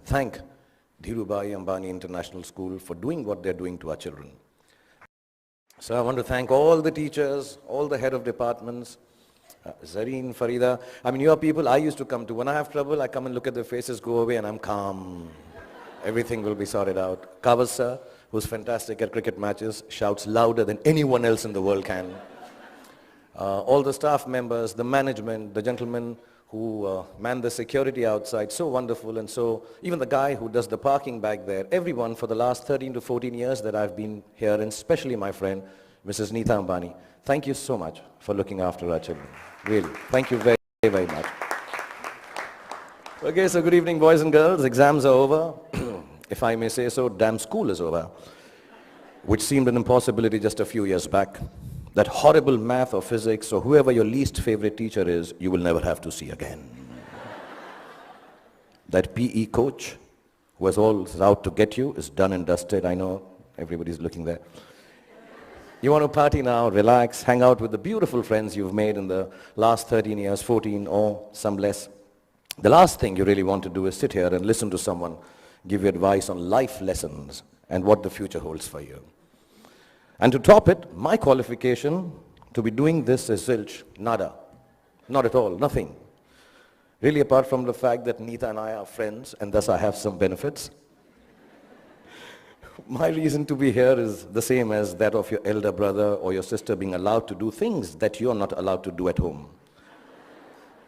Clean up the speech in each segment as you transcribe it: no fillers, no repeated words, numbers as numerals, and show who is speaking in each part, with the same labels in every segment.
Speaker 1: thank Dhirubhai Ambani International School for doing what they're doing to our children. So I want to thank all the teachers, all the head of departments, Zareen, Farida. I mean, you are people I used to come to. When I have trouble, I come and look at their faces, go away, and I'm calm. Everything will be sorted out. Kavas sir, who's fantastic at cricket matches, shouts louder than anyone else in the world can. All the staff members, the management, the gentlemen who man the security outside, so wonderful. And so even the guy who does the parking back there, everyone for the last 13 to 14 years that I've been here, and especially my friend, Mrs. Neeta Ambani, thank you so much for looking after our children. Really, thank you very, very much. Okay, so good evening, boys and girls. Exams are over. If I may say so, damn school is over, which seemed an impossibility just a few years back. That horrible math or physics or whoever your least favorite teacher is, you will never have to see again. That PE coach who was always out to get you is done and dusted. I know everybody's looking there. You want to party now, relax, hang out with the beautiful friends you've made in the last 13 years, 14 or some less. The last thing you really want to do is sit here and listen to someone give you advice on life lessons and what the future holds for you. And to top it, my qualification to be doing this is zilch, nada. Not at all, nothing. Really, apart from the fact that Neeta and I are friends and thus I have some benefits. My reason to be here is the same as that of your elder brother or your sister being allowed to do things that you're not allowed to do at home.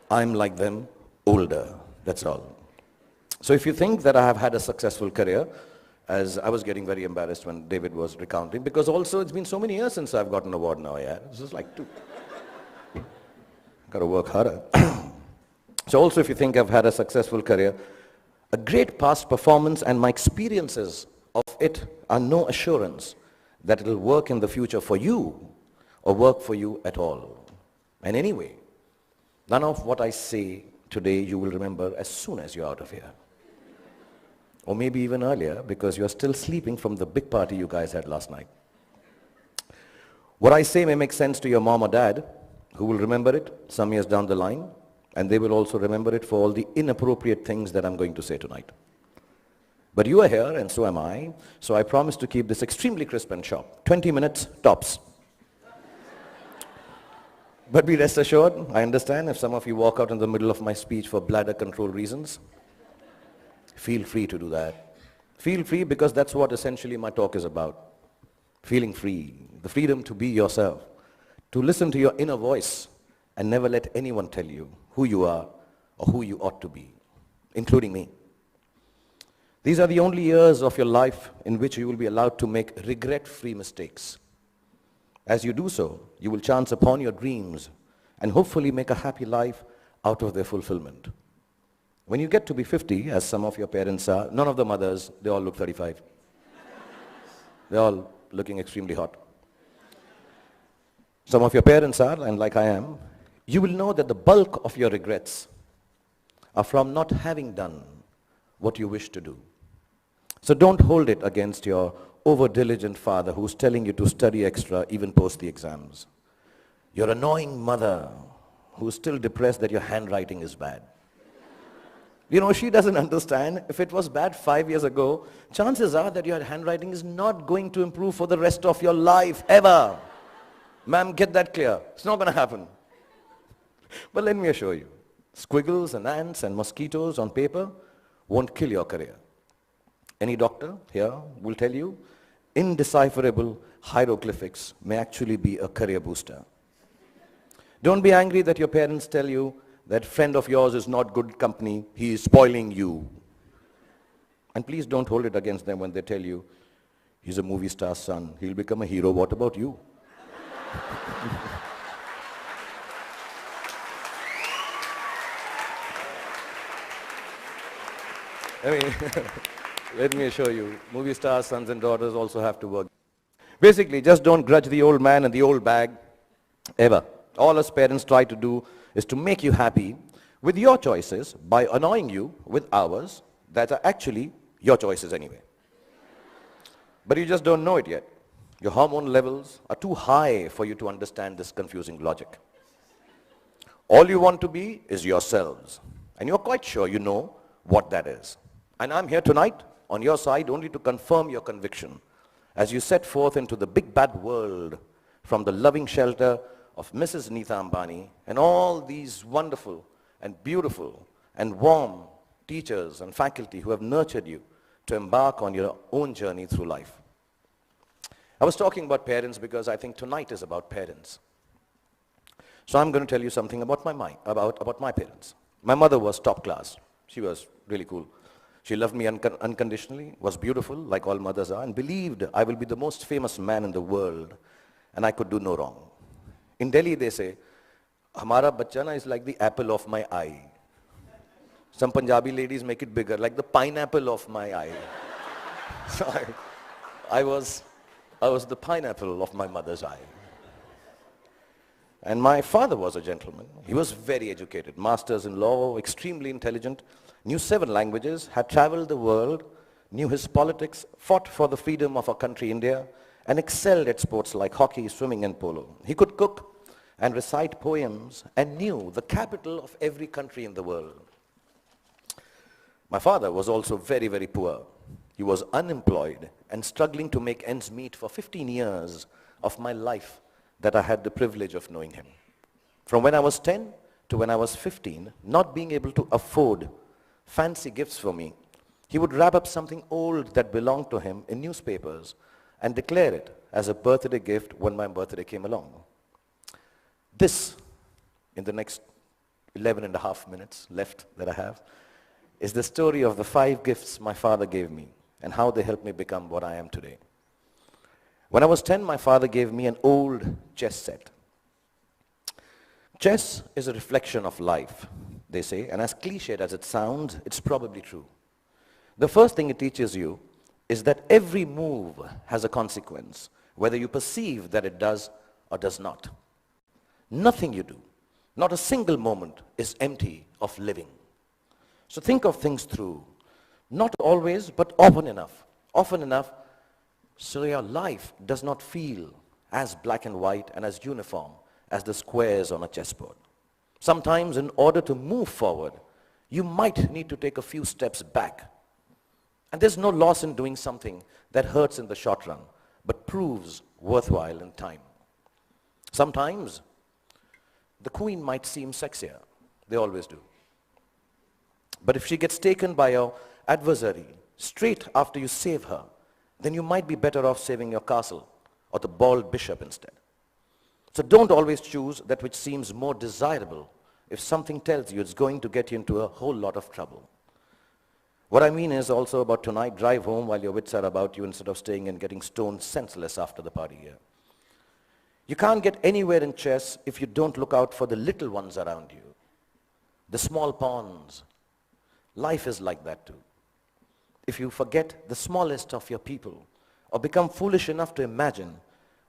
Speaker 1: I'm like them, older, that's all. So if you think that I have had a successful career, as I was getting very embarrassed when David was recounting, because also it's been so many years since I've got an award now, yeah. This is like 2. Got to work harder. So also if you think I've had a successful career, a great past performance and my experiences of it are no assurance that it will work in the future for you or work for you at all. And anyway, none of what I say today you will remember as soon as you're out of here. Or maybe even earlier, because you're still sleeping from the big party you guys had last night. What I say may make sense to your mom or dad, who will remember it some years down the line, and they will also remember it for all the inappropriate things that I'm going to say tonight. But you are here, and so am I, so I promise to keep this extremely crisp and sharp. 20 minutes, tops. But be rest assured, I understand if some of you walk out in the middle of my speech for bladder control reasons. Feel free to do that. Feel free, because that's what essentially my talk is about. Feeling free, the freedom to be yourself, to listen to your inner voice and never let anyone tell you who you are or who you ought to be, including me. These are the only years of your life in which you will be allowed to make regret-free mistakes. As you do so, you will chance upon your dreams and hopefully make a happy life out of their fulfillment. When you get to be 50, as some of your parents are, none of the mothers, they all look 35. They're all looking extremely hot. Some of your parents are, and like I am, you will know that the bulk of your regrets are from not having done what you wish to do. So don't hold it against your over-diligent father who's telling you to study extra even post the exams. Your annoying mother who's still depressed that your handwriting is bad. You know, she doesn't understand. If it was bad 5 years ago, chances are that your handwriting is not going to improve for the rest of your life, ever. Ma'am, get that clear. It's not going to happen. But let me assure you, squiggles and ants and mosquitoes on paper won't kill your career. Any doctor here will tell you, indecipherable hieroglyphics may actually be a career booster. Don't be angry that your parents tell you that friend of yours is not good company, he is spoiling you. And please don't hold it against them when they tell you, he's a movie star's son, he'll become a hero, what about you? I mean, let me assure you, movie stars, sons and daughters also have to work. Basically, just don't grudge the old man and the old bag, ever. All us parents try to do is to make you happy with your choices by annoying you with ours that are actually your choices anyway. But you just don't know it yet. Your hormone levels are too high for you to understand this confusing logic. All you want to be is yourselves. And you're quite sure you know what that is. And I'm here tonight on your side only to confirm your conviction as you set forth into the big bad world from the loving shelter of Mrs. Neeta Ambani and all these wonderful and beautiful and warm teachers and faculty who have nurtured you to embark on your own journey through life. I was talking about parents because I think tonight is about parents. So I'm going to tell you something about my parents. My mother was top class. She was really cool. She loved me unconditionally, was beautiful, like all mothers are, and believed I will be the most famous man in the world, and I could do no wrong. In Delhi, they say, Hamara bachcha na is like the apple of my eye. Some Punjabi ladies make it bigger, like the pineapple of my eye. So I was the pineapple of my mother's eye. And my father was a gentleman. He was very educated, masters in law, extremely intelligent, knew 7 languages, had traveled the world, knew his politics, fought for the freedom of our country, India, and excelled at sports like hockey, swimming, and polo. He could cook and recite poems and knew the capital of every country in the world. My father was also very, very poor. He was unemployed and struggling to make ends meet for 15 years of my life that I had the privilege of knowing him. From when I was 10 to when I was 15, not being able to afford fancy gifts for me, he would wrap up something old that belonged to him in newspapers and declare it as a birthday gift when my birthday came along. This, in the next 11 and a half minutes left that I have, is the story of the 5 gifts my father gave me and how they helped me become what I am today. When I was 10, my father gave me an old chess set. Chess is a reflection of life, they say, and as cliched as it sounds, it's probably true. The first thing it teaches you is that every move has a consequence, whether you perceive that it does or does not. Nothing you do, not a single moment, is empty of living. So think of things through, not always, but often enough so your life does not feel as black and white and as uniform as the squares on a chessboard. Sometimes in order to move forward, you might need to take a few steps back. And there's no loss in doing something that hurts in the short run, but proves worthwhile in time. Sometimes the queen might seem sexier. They always do. But if she gets taken by your adversary straight after you save her, then you might be better off saving your castle or the bald bishop instead. So don't always choose that which seems more desirable if something tells you it's going to get you into a whole lot of trouble. What I mean is also about tonight, drive home while your wits are about you instead of staying and getting stoned senseless after the party here. You can't get anywhere in chess if you don't look out for the little ones around you, the small pawns. Life is like that too. If you forget the smallest of your people or become foolish enough to imagine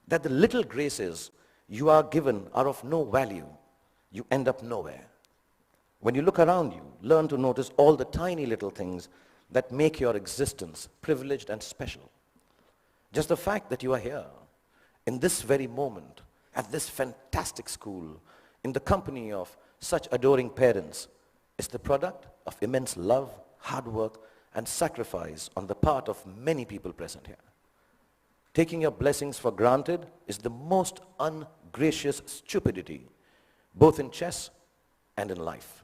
Speaker 1: that the little graces you are given are of no value, you end up nowhere. When you look around you, learn to notice all the tiny little things that make your existence privileged and special. Just the fact that you are here, in this very moment, at this fantastic school, in the company of such adoring parents, is the product of immense love, hard work, and sacrifice on the part of many people present here. Taking your blessings for granted is the most ungracious stupidity, both in chess and in life.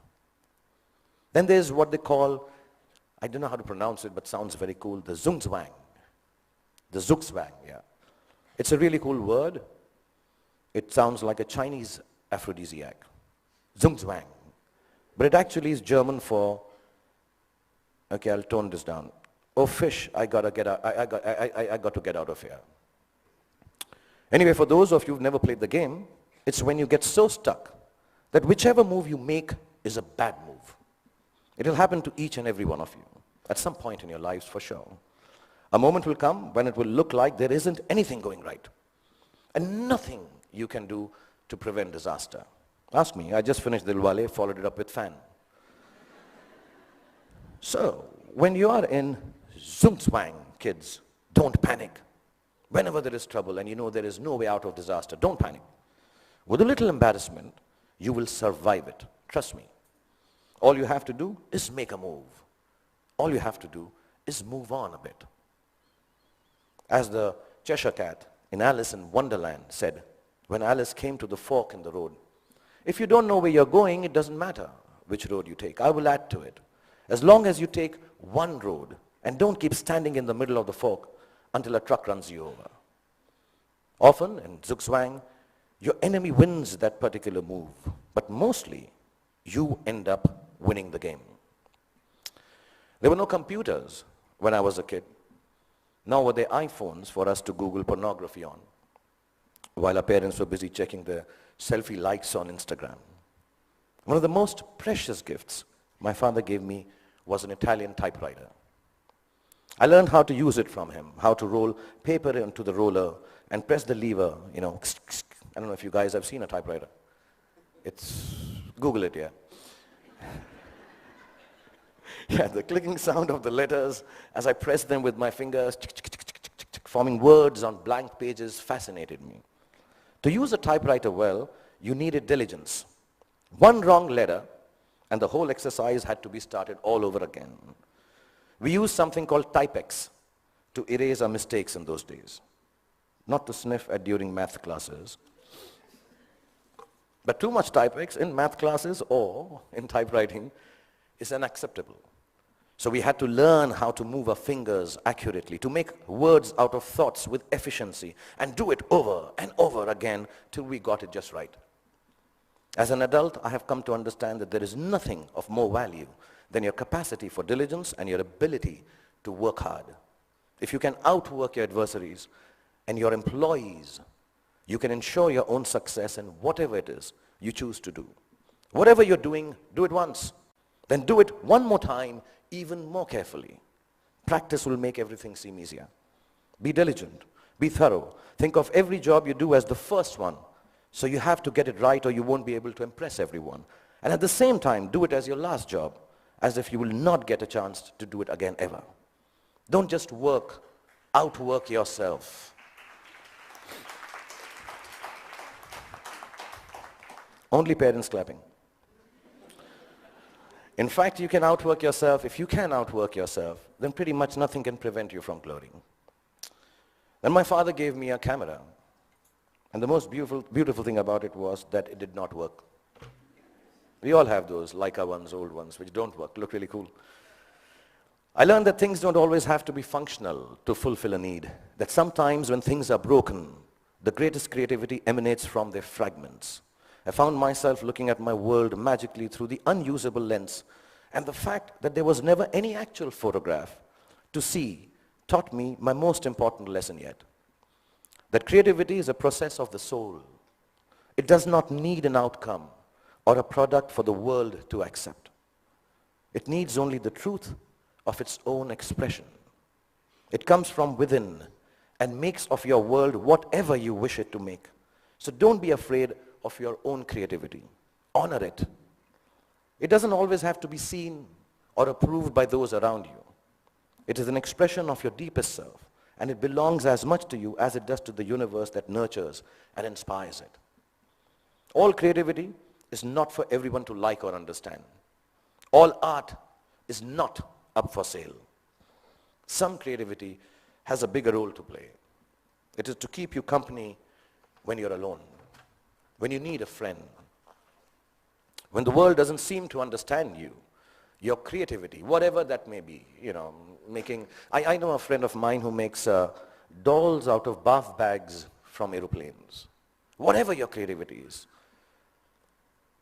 Speaker 1: Then there's what they call, I don't know how to pronounce it, but sounds very cool, the Zugzwang. The Zugzwang, yeah. It's a really cool word. It sounds like a Chinese aphrodisiac. Zugzwang. But it actually is German for, okay, I'll tone this down. Oh fish, I got to get out of here. Anyway, for those of you who've never played the game, it's when you get so stuck that whichever move you make is a bad move. It'll happen to each and every one of you at some point in your lives for sure. A moment will come when it will look like there isn't anything going right and nothing you can do to prevent disaster. Ask me, I just finished Dilwale, followed it up with Fan. So, when you are in Zugzwang, kids, don't panic. Whenever there is trouble and you know there is no way out of disaster, don't panic. With a little embarrassment, you will survive it. Trust me. All you have to do is make a move. all you have to do is move on a bit. As the Cheshire Cat in Alice in Wonderland said, when Alice came to the fork in the road, if you don't know where you're going, it doesn't matter which road you take. I will add to it. As long as you take one road and don't keep standing in the middle of the fork until a truck runs you over. Often in Zugzwang, your enemy wins that particular move, but mostly you end up winning the game. There were no computers when I was a kid, nor were there iPhones for us to Google pornography on, while our parents were busy checking their selfie likes on Instagram. One of the most precious gifts my father gave me was an Italian typewriter. I learned how to use it from him, how to roll paper into the roller and press the lever, I don't know if you guys have seen a typewriter. Google it, yeah. Yeah, the clicking sound of the letters as I pressed them with my fingers, forming words on blank pages, fascinated me. To use a typewriter well, you needed diligence. One wrong letter, and the whole exercise had to be started all over again. We used something called Typex to erase our mistakes in those days. Not to sniff at during math classes. But too much Typex in math classes or in typewriting is unacceptable. So we had to learn how to move our fingers accurately, to make words out of thoughts with efficiency, and do it over and over again till we got it just right. As an adult, I have come to understand that there is nothing of more value than your capacity for diligence and your ability to work hard. If you can outwork your adversaries and your employees, you can ensure your own success in whatever it is you choose to do. Whatever you're doing, do it once. Then do it one more time, even more carefully. Practice will make everything seem easier. Be diligent. Be thorough. Think of every job you do as the first one. So you have to get it right or you won't be able to impress everyone. And at the same time, do it as your last job, as if you will not get a chance to do it again ever. Don't just outwork yourself. Only parents clapping. In fact, you can outwork yourself. If you can outwork yourself, then pretty much nothing can prevent you from glorying. Then my father gave me a camera. And the most beautiful thing about it was that it did not work. We all have those Leica ones, old ones, which don't work, look really cool. I learned that things don't always have to be functional to fulfill a need. That sometimes when things are broken, the greatest creativity emanates from their fragments. I found myself looking at my world magically through the unusable lens, and the fact that there was never any actual photograph to see taught me my most important lesson yet. That creativity is a process of the soul. It does not need an outcome or a product for the world to accept. It needs only the truth of its own expression. It comes from within and makes of your world whatever you wish it to make. So don't be afraid of your own creativity. Honor it. It doesn't always have to be seen or approved by those around you. It is an expression of your deepest self, and it belongs as much to you as it does to the universe that nurtures and inspires it. All creativity is not for everyone to like or understand. All art is not up for sale. Some creativity has a bigger role to play. It is to keep you company when you're alone, when you need a friend, when the world doesn't seem to understand you. Your creativity, whatever that may be, I know a friend of mine who makes dolls out of bath bags from aeroplanes. Whatever your creativity is,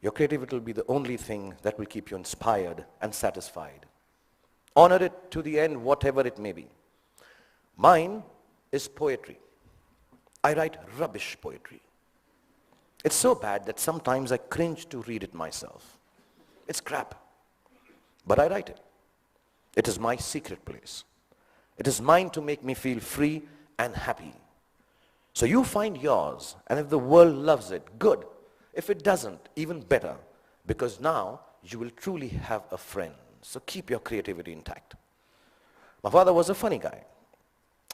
Speaker 1: your creativity will be the only thing that will keep you inspired and satisfied. Honor it to the end, whatever it may be. Mine is poetry. I write rubbish poetry. It's so bad that sometimes I cringe to read it myself. It's crap. But I write it. It is my secret place. It is mine to make me feel free and happy. So you find yours, and if the world loves it, good. If it doesn't, even better, because now you will truly have a friend. So keep your creativity intact. My father was a funny guy.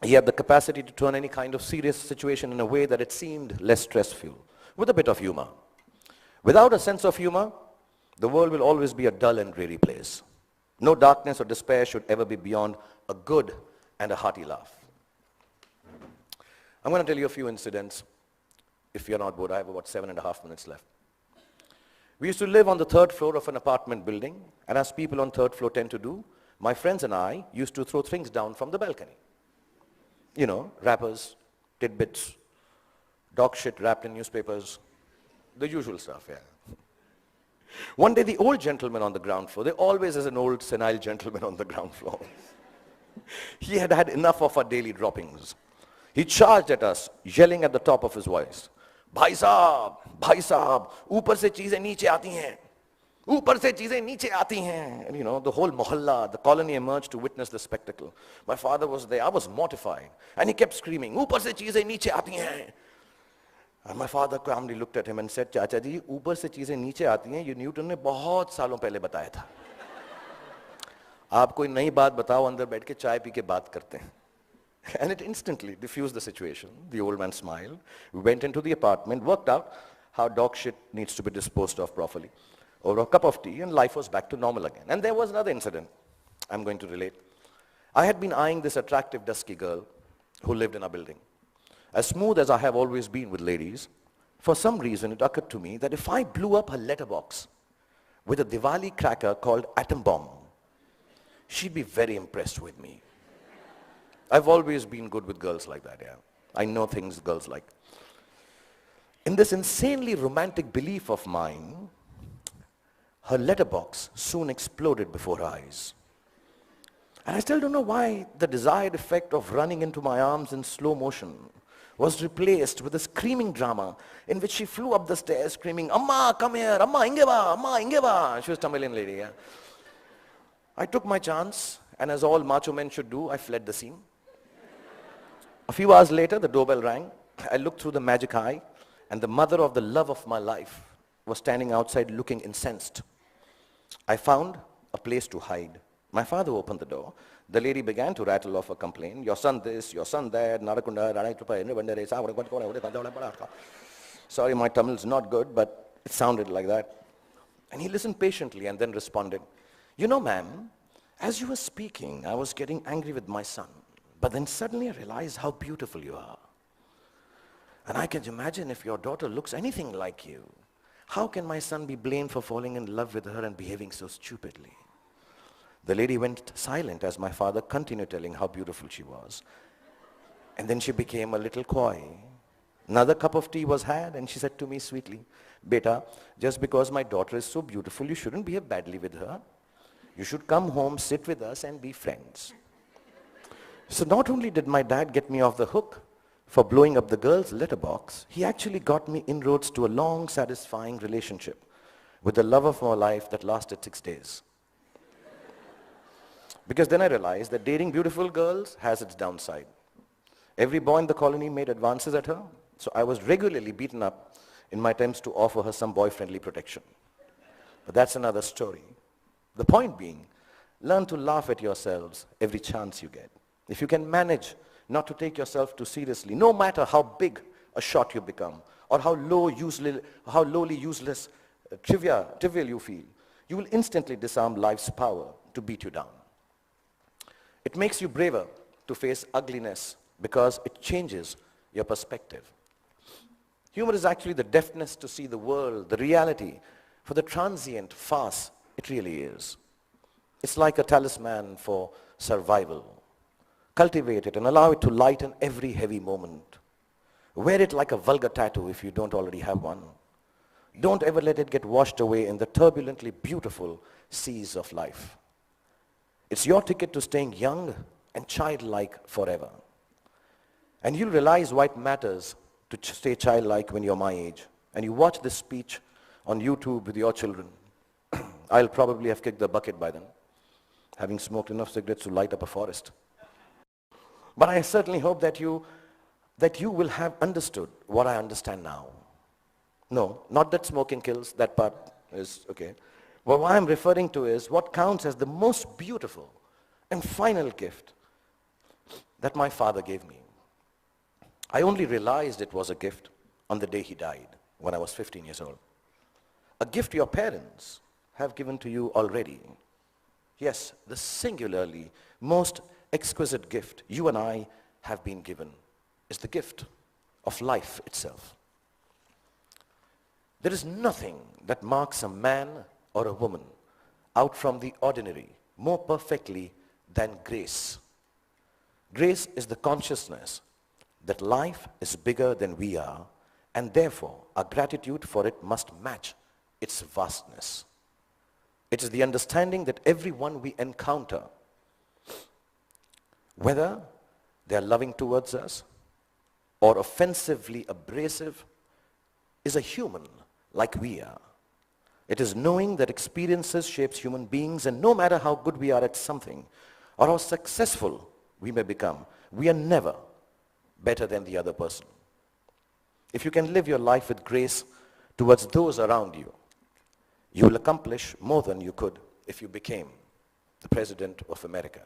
Speaker 1: He had the capacity to turn any kind of serious situation in a way that it seemed less stressful, with a bit of humor. Without a sense of humor, the world will always be a dull and dreary place. No darkness or despair should ever be beyond a good and a hearty laugh. I'm going to tell you a few incidents. If you're not bored, I have about 7.5 minutes left. We used to live on the 3rd floor of an apartment building, and as people on 3rd floor tend to do, my friends and I used to throw things down from the balcony. You know, wrappers, tidbits, dog shit wrapped in newspapers, the usual stuff, yeah. One day, the old gentleman on the ground floor, there always is an old senile gentleman on the ground floor. He had had enough of our daily droppings. He charged at us, yelling at the top of his voice, भाई साहब, ऊपर से चीजें नीचे आती हैं, ऊपर से चीजें नीचे आती हैं. And you know, the whole mohalla, the colony emerged to witness the spectacle. My father was there, I was mortified. And he kept screaming, ऊपर से चीजें नीचे आती हैं. And my father calmly looked at him and said, चाचा जी, ऊपर से चीजें नीचे आती हैं, ये न्यूटन ने बहुत सालों पहले बताया था. आप कोई नई बात बताओ, अंदर बैठ के चाय पी के बात करते हैं. And it instantly diffused the situation. The old man smiled. We went into the apartment, worked out how dog shit needs to be disposed of properly. Over a cup of tea, and life was back to normal again. And there was another incident I'm going to relate. I had been eyeing this attractive, dusky girl who lived in our building. As smooth as I have always been with ladies, for some reason it occurred to me that if I blew up her letterbox with a Diwali cracker called Atom Bomb, she'd be very impressed with me. I've always been good with girls like that, yeah. I know things girls like. In this insanely romantic belief of mine, her letterbox soon exploded before her eyes. And I still don't know why the desired effect of running into my arms in slow motion was replaced with a screaming drama in which she flew up the stairs screaming, Amma, come here, Amma, ingeva, Amma, ingeva. She was a Tamilian lady, yeah. I took my chance, and as all macho men should do, I fled the scene. A few hours later, the doorbell rang. I looked through the magic eye, and the mother of the love of my life was standing outside looking incensed. I found a place to hide. My father opened the door. The lady began to rattle off a complaint. Your son this, your son that, sorry, my Tamil is not good, but it sounded like that. And he listened patiently and then responded, you know, ma'am, as you were speaking, I was getting angry with my son. But then suddenly I realized how beautiful you are. And I can imagine if your daughter looks anything like you, how can my son be blamed for falling in love with her and behaving so stupidly? The lady went silent as my father continued telling how beautiful she was. And then she became a little coy. Another cup of tea was had, and she said to me sweetly, Beta, just because my daughter is so beautiful, you shouldn't behave badly with her. You should come home, sit with us, and be friends. So not only did my dad get me off the hook for blowing up the girl's letterbox, he actually got me inroads to a long, satisfying relationship with the love of my life that lasted 6 days. Because then I realized that dating beautiful girls has its downside. Every boy in the colony made advances at her, so I was regularly beaten up in my attempts to offer her some boy-friendly protection. But that's another story. The point being, learn to laugh at yourselves every chance you get. If you can manage not to take yourself too seriously, no matter how big a shot you become, or how lowly, useless, trivial you feel, you will instantly disarm life's power to beat you down. It makes you braver to face ugliness because it changes your perspective. Humor is actually the deafness to see the world, the reality, for the transient farce it really is. It's like a talisman for survival. Cultivate it and allow it to lighten every heavy moment. Wear it like a vulgar tattoo if you don't already have one. Don't ever let it get washed away in the turbulently beautiful seas of life. It's your ticket to staying young and childlike forever. And you'll realize why it matters to stay childlike when you're my age. And you watch this speech on YouTube with your children. I'll probably have kicked the bucket by then, having smoked enough cigarettes to light up a forest. But I certainly hope that you will have understood what I understand now. No, not that smoking kills, that part is okay. But what I'm referring to is what counts as the most beautiful and final gift that my father gave me. I only realized it was a gift on the day he died, when I was 15 years old. A gift your parents have given to you already. Yes, the singularly most exquisite gift you and I have been given is the gift of life itself. There is nothing that marks a man or a woman out from the ordinary more perfectly than grace. Grace is the consciousness that life is bigger than we are, and therefore our gratitude for it must match its vastness. It is the understanding that everyone we encounter, whether they are loving towards us or offensively abrasive, is a human like we are. It is knowing that experiences shapes human beings, and no matter how good we are at something or how successful we may become, we are never better than the other person. If you can live your life with grace towards those around you, you will accomplish more than you could if you became the President of America.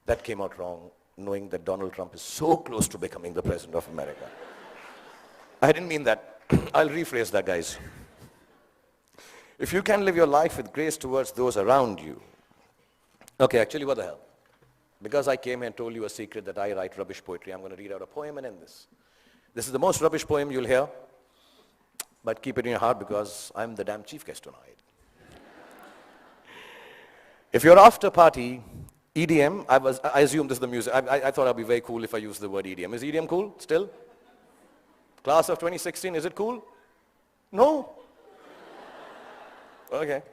Speaker 1: That came out wrong, knowing that Donald Trump is so close to becoming the President of America. I didn't mean that. I'll rephrase that, guys. If you can live your life with grace towards those around you. Okay, actually, what the hell? Because I came here and told you a secret that I write rubbish poetry, I'm going to read out a poem and end this. This is the most rubbish poem you'll hear, but keep it in your heart because I'm the damn chief guest tonight. If you're after party, EDM, I assume this is the music. I thought I'd be very cool if I used the word EDM. Is EDM cool still? Class of 2016, is it cool? No? Okay.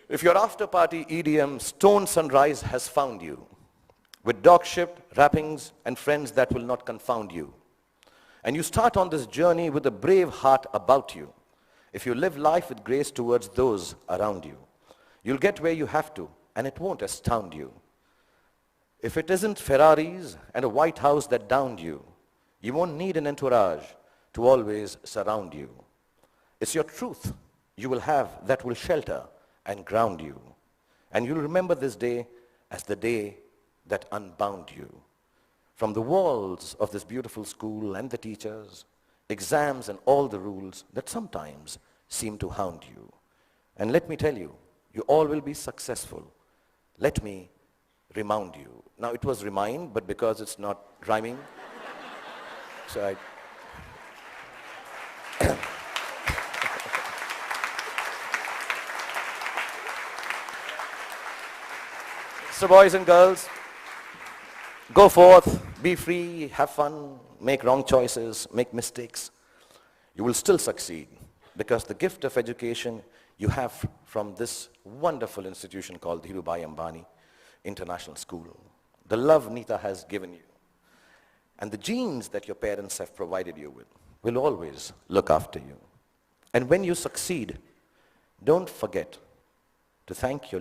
Speaker 1: If you're after party, EDM, Stone Sunrise has found you, with dog-shipped wrappings and friends that will not confound you. And you start on this journey with a brave heart about you. If you live life with grace towards those around you, you'll get where you have to, and it won't astound you. If it isn't Ferraris and a White House that downed you, you won't need an entourage to always surround you. It's your truth you will have that will shelter and ground you. And you'll remember this day as the day that unbound you. From the walls of this beautiful school and the teachers, exams and all the rules that sometimes seem to hound you. And let me tell you, you all will be successful. Let me remind you. Now it was remind, but because it's not rhyming, so I... So boys and girls, go forth, be free, have fun, make wrong choices, make mistakes. You will still succeed because the gift of education you have from this wonderful institution called Dhirubhai Ambani International School. The love Nita has given you and the genes that your parents have provided you with will always look after you. And when you succeed, don't forget to thank your